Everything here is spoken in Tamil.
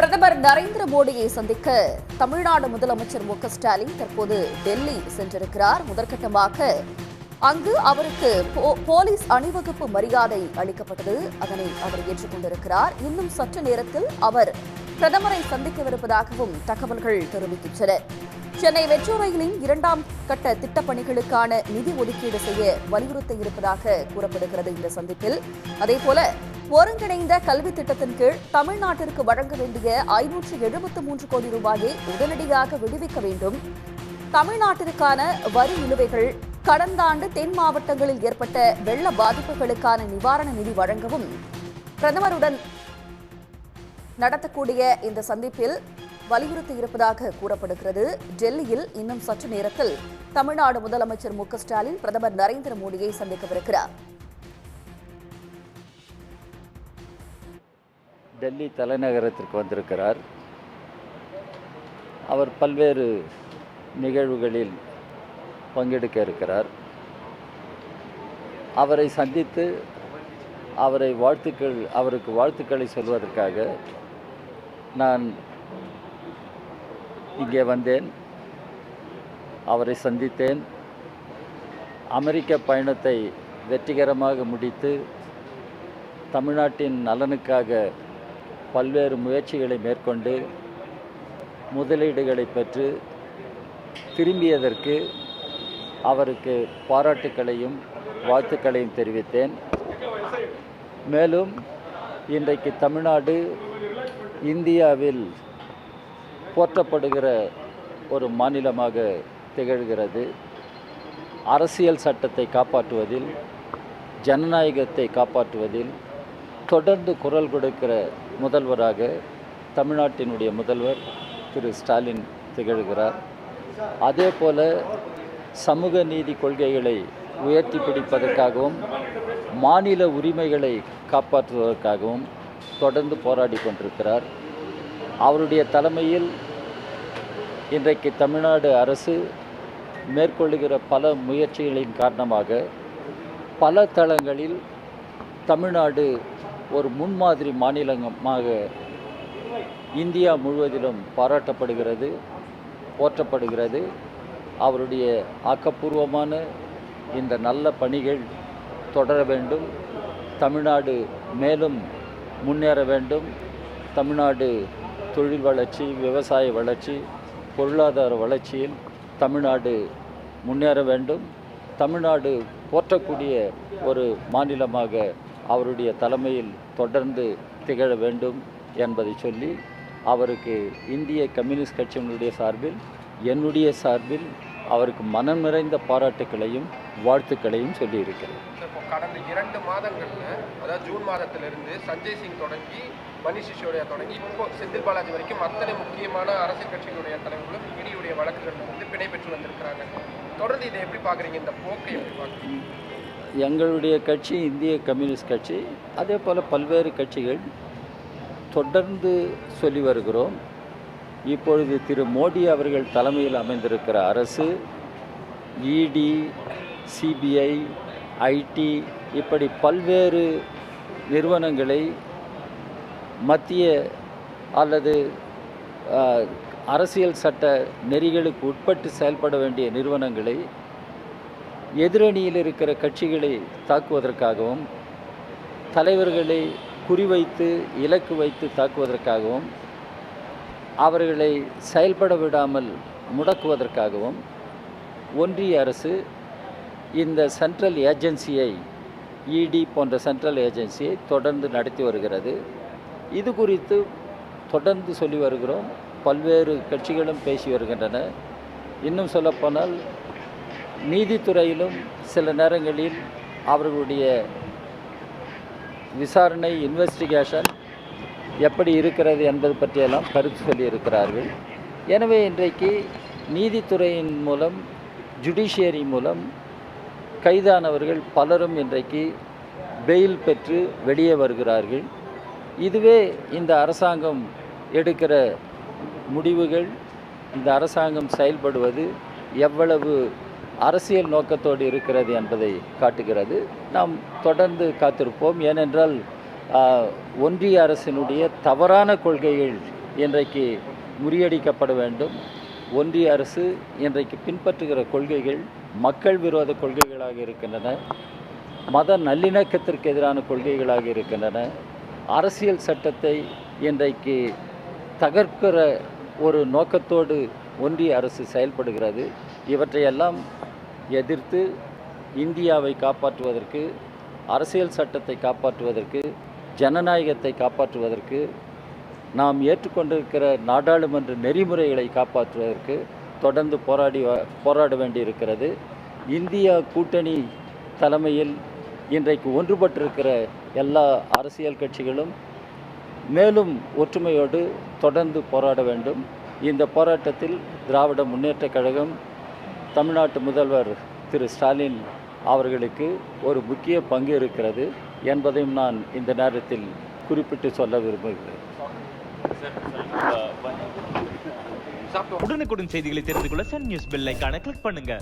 பிரதமர் நரேந்திர மோடியை சந்திக்க தமிழ்நாடு முதலமைச்சர் மு க ஸ்டாலின் தற்போது டெல்லி சென்றிருக்கிறார். முதற்கட்டமாக அங்கு அவருக்கு போலீஸ் அணிவகுப்பு மரியாதை அளிக்கப்பட்டது. அதனை அவர் ஏற்றுக்கொண்டிருக்கிறார். இன்னும் சற்று நேரத்தில் அவர் பிரதமரை சந்திக்கவிருப்பதாகவும் தகவல்கள் தெரிவிக்கின்றன. சென்னை மெட்ரோ ரயிலின் 2ஆம் கட்ட திட்டப்பணிகளுக்கான நிதி ஒதுக்கீடு செய்ய வலியுறுத்த இருப்பதாக கூறப்படுகிறது இந்த சந்திப்பில். அதேபோல ஒருங்கிணைந்த கல்வி திட்டத்தின் கீழ் தமிழ்நாட்டிற்கு வழங்க வேண்டிய 573 கோடி ரூபாயை உடனடியாக விடுவிக்க வேண்டும். தமிழ்நாட்டிற்கான வரி நிலுவைகள், கடந்த ஆண்டு தென் மாவட்டங்களில் ஏற்பட்ட வெள்ள பாதிப்புகளுக்கான நிவாரண நிதி வழங்கவும் பிரதமருடன் நடத்தக்கூடிய இந்த சந்திப்பில் வலியுறுத்தி இருப்பதாக கூறப்படுகிறது. டெல்லியில் இன்னும் சற்று நேரத்தில் தமிழ்நாடு முதலமைச்சர் மு க ஸ்டாலின் பிரதமர் நரேந்திர மோடியை சந்திக்கவிருக்கிறார். டெல்லி தலைநகரத்திற்கு வந்திருக்கிறார். அவர் பல்வேறு நிகழ்வுகளில் பங்கெடுக்க இருக்கிறார். அவரை சந்தித்து அவருக்கு வாழ்த்துக்களை சொல்வதற்காக நான் இங்கே வந்தேன். அவரை சந்தித்தேன். அமெரிக்க பயணத்தை வெற்றிகரமாக முடித்து தமிழ்நாட்டின் நலனுக்காக பல்வேறு முயற்சிகளை மேற்கொண்டு முதலீடுகளை பெற்று திரும்பியதற்கு அவருக்கு பாராட்டுக்களையும் வாழ்த்துக்களையும் தெரிவித்தேன். மேலும் இன்றைக்கு தமிழ்நாடு இந்தியாவில் போற்றப்படுகிற ஒரு மாநிலமாக திகழ்கிறது. அரசியல் சட்டத்தை காப்பாற்றுவதில், ஜனநாயகத்தை காப்பாற்றுவதில் தொடர்ந்து குரல் கொடுக்கிற முதல்வராக தமிழ்நாட்டினுடைய முதல்வர் திரு ஸ்டாலின் திகழ்கிறார். அதே போல சமூக நீதி கொள்கைகளை உயர்த்தி பிடிப்பதற்காகவும் மாநில உரிமைகளை காப்பாற்றுவதற்காகவும் தொடர்ந்து போராடி கொண்டிருக்கிறார். அவருடைய தலைமையில் இன்றைக்கு தமிழ்நாடு அரசு மேற்கொள்ளுகிற பல முயற்சிகளின் காரணமாக பல தளங்களில் தமிழ்நாடு ஒரு முன்மாதிரி மாநிலமாக இந்தியா முழுவதிலும் பாராட்டப்படுகிறது, போற்றப்படுகிறது. அவருடைய ஆக்கப்பூர்வமான இந்த நல்ல பணிகள் தொடர வேண்டும். தமிழ்நாடு மேலும் முன்னேற வேண்டும். தமிழ்நாடு தொழில் வளர்ச்சி, விவசாய வளர்ச்சி, பொருளாதார வளர்ச்சியில் தமிழ்நாடு முன்னேற வேண்டும். தமிழ்நாடு போற்றக்கூடிய ஒரு மாநிலமாக அவருடைய தலைமையில் தொடர்ந்து திகழ வேண்டும் என்பதை சொல்லி அவருக்கு இந்திய கம்யூனிஸ்ட் கட்சியினுடைய சார்பில், என்னுடைய சார்பில் அவருக்கு மனம் நிறைந்த பாராட்டுக்களையும் வாழ்த்துக்களையும் சொல்லியிருக்கிறேன். கடந்த 2 மாதங்களில், அதாவது ஜூன் மாதத்திலிருந்து சஞ்சய் சிங் தொடங்கி மணிஷ் சிசோடியா தொடங்கி இப்போ செந்தில் பாலாஜி வரைக்கும் அத்தனை முக்கியமான அரசியல் கட்சிகளுடைய தலைவர்களும் இடியுடைய வழக்குகள் வந்து பிணை பெற்று வந்திருக்கிறாங்க. தொடர்ந்து இதை எப்படி பார்க்குறீங்க? இந்த போக்கை எப்படி பார்க்குறீங்க? எங்களுடைய கட்சி இந்திய கம்யூனிஸ்ட் கட்சி, அதே போல் பல்வேறு கட்சிகள் தொடர்ந்து சொல்லி வருகிறோம். இப்பொழுது திரு மோடி அவர்கள் தலைமையில் அமைந்திருக்கிற அரசு இடி, சிபிஐ, ஐடி இப்படி பல்வேறு நிறுவனங்களை மத்திய அல்லது அரசியல் சட்ட நெறிகளுக்கு உட்பட்டு செயல்பட வேண்டிய நிறுவனங்களை எதிரணியில் இருக்கிற கட்சிகளை தாக்குவதற்காகவும், தலைவர்களை குறிவைத்து இலக்கு வைத்து தாக்குவதற்காகவும், அவர்களை செயல்பட விடாமல் முடக்குவதற்காகவும் ஒன்றிய அரசு இந்த சென்ட்ரல் ஏஜென்சியை, இடி போன்ற சென்ட்ரல் ஏஜென்சியை தொடர்ந்து நடத்தி வருகிறது. இது குறித்து தொடர்ந்து சொல்லி வருகிறோம். பல்வேறு கட்சிகளும் பேசி வருகின்றன. இன்னும் சொல்லப்போனால் நீதித்துறையிலும் சில நேரங்களில் அவர்களுடைய விசாரணை, இன்வெஸ்டிகேஷன் எப்படி இருக்கிறது என்பது பற்றியெல்லாம் கருத்து சொல்லியிருக்கிறார்கள். எனவே இன்றைக்கு நீதித்துறையின் மூலம், ஜுடிஷியரி மூலம் கைதானவர்கள் பலரும் இன்றைக்கு பெயில் பெற்று வெளியே வருகிறார்கள். இதுவே இந்த அரசாங்கம் எடுக்கிற முடிவுகள், இந்த அரசாங்கம் செயல்படுவது எவ்வளவு அரசியல் நோக்கத்தோடு இருக்கிறது என்பதை காட்டுகிறது. நாம் தொடர்ந்து காத்திருப்போம். ஏனென்றால் ஒன்றிய அரசினுடைய தவறான கொள்கைகள் இன்றைக்கு முறியடிக்கப்பட வேண்டும். ஒன்றிய அரசு இன்றைக்கு பின்பற்றுகிற கொள்கைகள் மக்கள் விரோத கொள்கைகளாக இருக்கின்றன, மத நல்லிணக்கத்திற்கு எதிரான கொள்கைகளாக இருக்கின்றன, அரசியல் சட்டத்தை இன்றைக்கு தகர்க்கிற ஒரு நோக்கத்தோடு ஒன்றிய அரசு செயல்படுகிறது. இவற்றையெல்லாம் எதிர்த்து இந்தியாவை காப்பாற்றுவதற்கு, அரசியல் சட்டத்தை காப்பாற்றுவதற்கு, ஜனநாயகத்தை காப்பாற்றுவதற்கு, நாம் ஏற்றுக்கொண்டிருக்கிற நாடாளுமன்ற நெறிமுறைகளை காப்பாற்றுவதற்கு தொடர்ந்து போராட வேண்டியிருக்கிறது. இந்தியா கூட்டணி தலைமையில் இன்றைக்கு ஒன்றுபட்டிருக்கிற எல்லா அரசியல் கட்சிகளும் மேலும் ஒற்றுமையோடு தொடர்ந்து போராட வேண்டும். இந்த போராட்டத்தில் திராவிட முன்னேற்றக் கழகம், தமிழ்நாட்டு முதல்வர் திரு ஸ்டாலின் அவர்களுக்கு ஒரு முக்கிய பங்கு இருக்கிறது என்பதையும் நான் இந்த நேரத்தில் குறிப்பிட்டு சொல்ல விரும்புகிறேன். உடனுக்குடன் செய்திகளை தெரிந்து கொள்ள சன் நியூஸ் பெல் ஐகானை கிளிக் பண்ணுங்க.